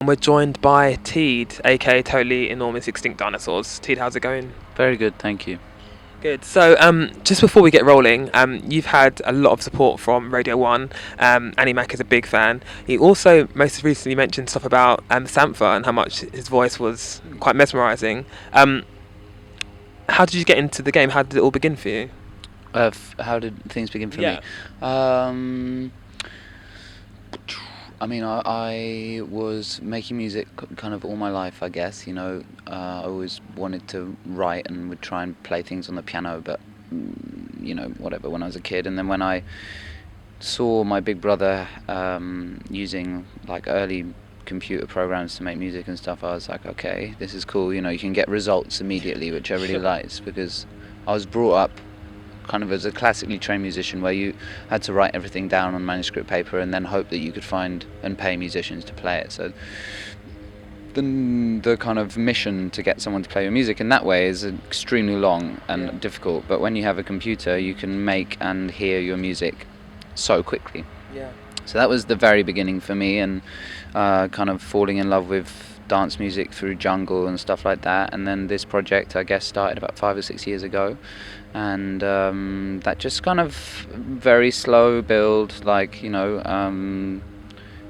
and we're joined by T.E.E.D, aka Totally Enormous Extinct Dinosaurs. T.E.E.D, how's it going? Very good, thank you. Good. So, just before we get rolling, you've had a lot of support from Radio 1. Annie Mac is a big fan. He also most recently mentioned stuff about Sampha and how much his voice was quite mesmerising. How did you get into the game? How did it all begin for you? How did things begin for me? I mean, I was making music kind of all my life, I guess. You know, I always wanted to write and would try and play things on the piano, but you know, whatever. When I was a kid, and then when I saw my big brother using like early computer programs to make music and stuff, I was like, okay, this is cool. You know, you can get results immediately, which I really liked, because I was brought up kind of as a classically trained musician where you had to write everything down on manuscript paper and then hope that you could find and pay musicians to play it. So the kind of mission to get someone to play your music in that way is extremely long and difficult, but when you have a computer you can make and hear your music so quickly. So that was the very beginning for me, and kind of falling in love with dance music through Jungle and stuff like that. And then this project, I guess, started about 5 or 6 years ago, and that just kind of very slow build, like, you know,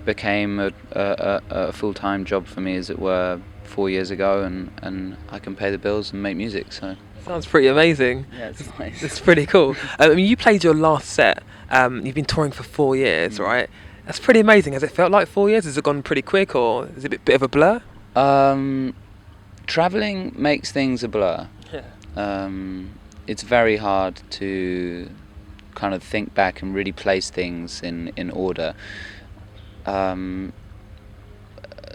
became a full-time job for me, as it were, 4 years ago, and I can pay the bills and make music. So sounds pretty amazing. Yeah, it's nice. It's pretty cool. I mean, you played your last set. You've been touring for 4 years, right? That's pretty amazing. Has it felt like 4 years? Has it gone pretty quick, or is it a bit of a blur? Traveling makes things a blur. It's very hard to kind of think back and really place things in order.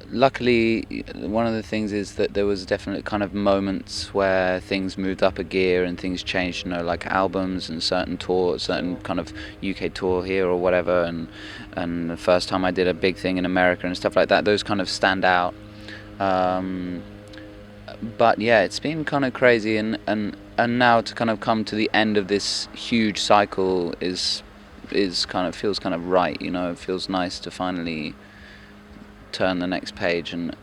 Luckily, one of the things is that there was definitely kind of moments where things moved up a gear and things changed, you know, like albums and certain tours, certain kind of UK tour here or whatever, and the first time I did a big thing in America and stuff like that, those kind of stand out. But yeah, it's been kind of crazy, and now to kind of come to the end of this huge cycle is kind of feels kind of right, you know. It feels nice to finally turn the next page and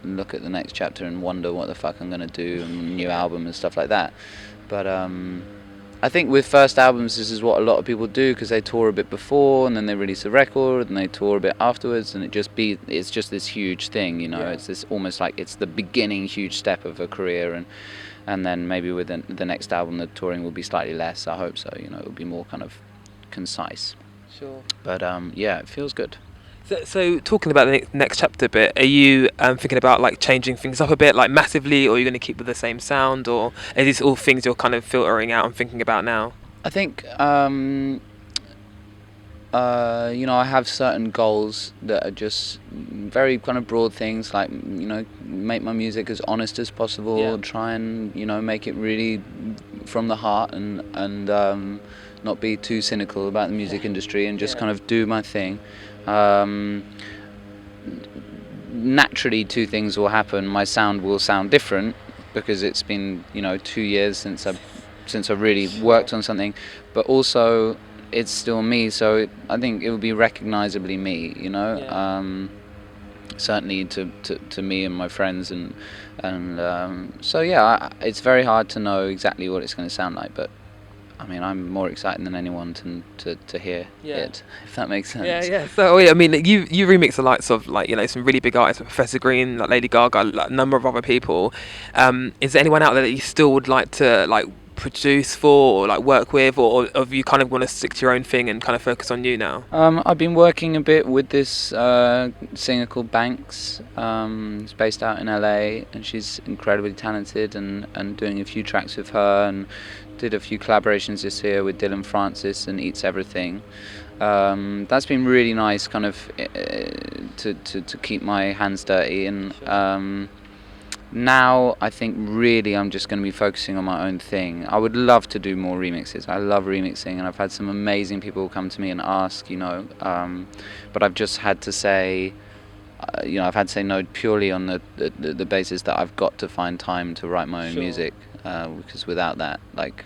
look at the next chapter and wonder what the fuck I'm gonna do, and a new album and stuff like that. But I think with first albums, this is what a lot of people do, because they tour a bit before and then they release a record and they tour a bit afterwards, and it's just this huge thing, you know. It's this almost like it's the beginning huge step of a career, and then maybe with the next album the touring will be slightly less. I hope so, you know. It'll be more kind of concise. Sure. But yeah, it feels good. So talking about the next chapter a bit, are you thinking about like changing things up a bit, like massively, or are you going to keep with the same sound, or are these all things you're kind of filtering out and thinking about now? I think you know, I have certain goals that are just very kind of broad things, like, you know, make my music as honest as possible, try and, you know, make it really from the heart, and not be too cynical about the music industry, and just kind of do my thing. Naturally, two things will happen. My sound will sound different, because it's been, you know, 2 years since I've really worked on something, but also it's still me, so I think it will be recognizably me, you know. Certainly to me and my friends, and so yeah, it's very hard to know exactly what it's going to sound like, but I mean, I'm more excited than anyone to hear it, if that makes sense. Yeah. So, I mean, you remix the likes of, like, you know, some really big artists, like Professor Green, like Lady Gaga, like a number of other people. Is there anyone out there that you still would like to, like, produce for, or like work with, or have you kind of want to stick to your own thing and kind of focus on you now? I've been working a bit with this singer called Banks. She's based out in LA, and she's incredibly talented, and doing a few tracks with her, and did a few collaborations this year with Dylan Francis and Eats Everything. That's been really nice, kind of to keep my hands dirty, and now I think really I'm just going to be focusing on my own thing. I would love to do more remixes. I love remixing, and I've had some amazing people come to me and ask, you know, but I've just had to say, you know, I've had to say no purely on the basis that I've got to find time to write my own music, because without that, like,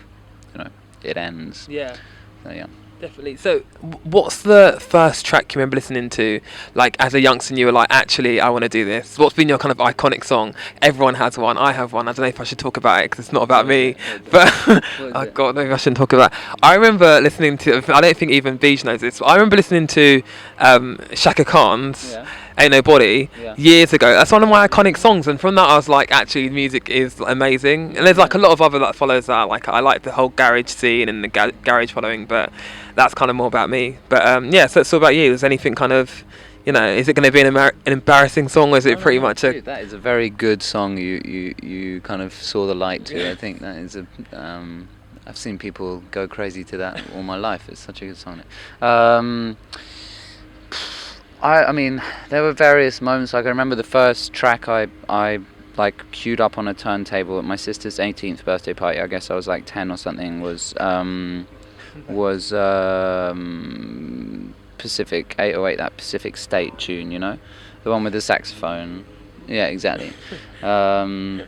you know, it ends. Yeah. So yeah. Definitely. So, what's the first track you remember listening to, like as a youngster, and you were like, actually, I want to do this? What's been your kind of iconic song? Everyone has one. I have one. I don't know if I should talk about it because it's not about me. But oh god, maybe I shouldn't talk about. I remember listening to. I don't think even Beej knows this. But I remember listening to Shaka Khan's "Ain't Nobody" years ago. That's one of my iconic songs, and from that I was like, actually, music is amazing. And there's like a lot of other that follows that. Like I like the whole garage scene and the garage following, but that's kind of more about me. But yeah, so it's all about you. Is anything kind of, is it going to be an embarrassing song, or is it pretty much a... That is a very good song. You kind of saw the light to. I think that is a. I've seen people go crazy to that all my life. It's such a good song. I mean, there were various moments. Like I remember the first track I like queued up on a turntable at my sister's 18th birthday party. I guess I was like 10 or something. Was Pacific 808, that Pacific State tune, the one with the saxophone. Yeah, exactly. And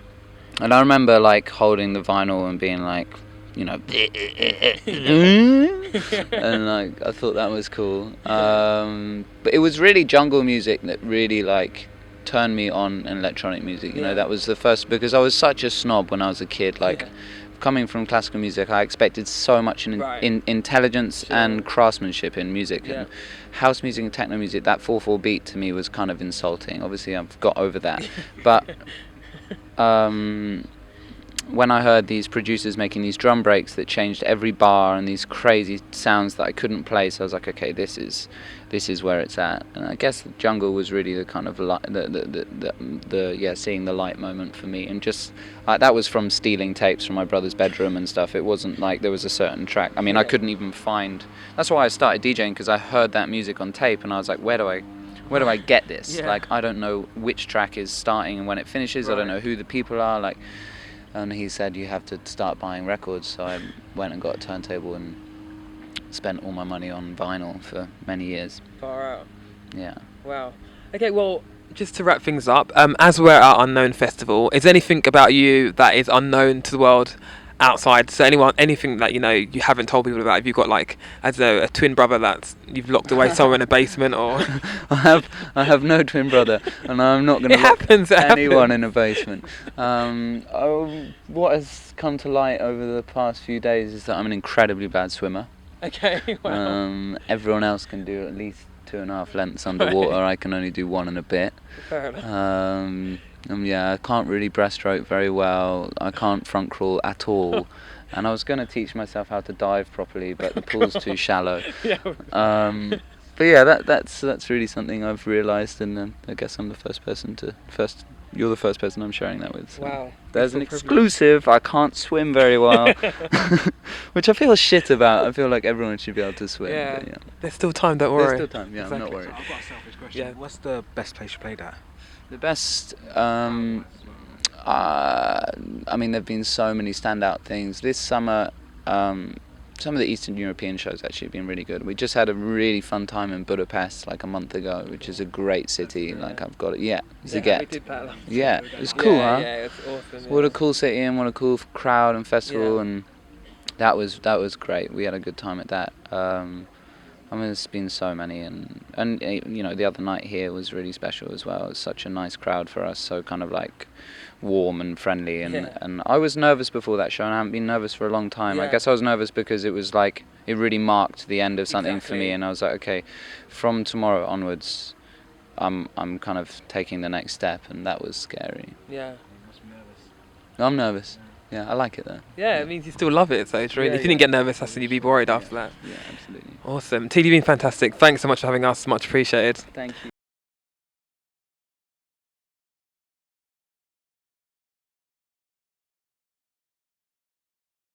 I remember like holding the vinyl and being like, and like I thought that was cool. But it was really jungle music that really like turned me on electronic music. That was the first, because I was such a snob when I was a kid. Like coming from classical music, I expected so much in intelligence and craftsmanship in music. And house music and techno music, that 4/4 beat to me was kind of insulting. Obviously, I've got over that. But when I heard these producers making these drum breaks that changed every bar and these crazy sounds that I couldn't play, so I was like, okay, this is where it's at. And I guess the jungle was really the kind of seeing the light moment for me. And just that was from stealing tapes from my brother's bedroom and stuff. It wasn't like there was a certain track. I mean, I couldn't even find. That's why I started DJing, because I heard that music on tape and I was like, where do I get this? Like, I don't know which track is starting and when it finishes. I don't know who the people are. Like. And he said, you have to start buying records. So I went and got a turntable and spent all my money on vinyl for many years. Far out. Yeah. Wow. Okay, well, just to wrap things up, as we're at our Unknown Festival, is there anything about you that is unknown to the world outside? So anything that you haven't told people about? If you've got like, as a twin brother that you've locked away somewhere in a basement, or I have no twin brother, and I'm not going to lock anyone in a basement. What has come to light over the past few days is that I'm an incredibly bad swimmer. Okay. Wow. Everyone else can do at least 2.5 lengths underwater. I can only do 1 and a bit. Fair enough. I can't really breaststroke very well. I can't front crawl at all. And I was going to teach myself how to dive properly, but the pool's too shallow. But yeah, that's really something I've realised, and I guess I'm the first person you're the first person I'm sharing that with. So. Wow. There's an exclusive. I can't swim very well, which I feel shit about. I feel like everyone should be able to swim. Yeah. But There's still time, don't worry. There's still time, yeah, exactly. I'm not worried. So I've got a selfish question. Yeah. What's the best place you played at? The best, I mean, there have been so many standout things. This summer, some of the Eastern European shows actually have been really good. We just had a really fun time in Budapest like a month ago, which is a great city. Like I've got it, it's a get. We did that it's cool, huh? Yeah, it's awesome. What a cool city and what a cool crowd and festival, and that was great. We had a good time at that. I mean, there's been so many, and the other night here was really special as well. It was such a nice crowd for us, so kind of like warm and friendly, and I was nervous before that show, and I haven't been nervous for a long time. I guess I was nervous because it was like it really marked the end of something for me, and I was like, okay, from tomorrow onwards, I'm kind of taking the next step, and that was scary. Yeah. I'm nervous. Yeah, I like it though. Yeah, it means you still love it, so it's really, if you didn't get nervous, that's when you'd be worried after that. Yeah, absolutely. Awesome. T.E.E.D, you've been fantastic. Thanks so much for having us. Much appreciated. Thank you.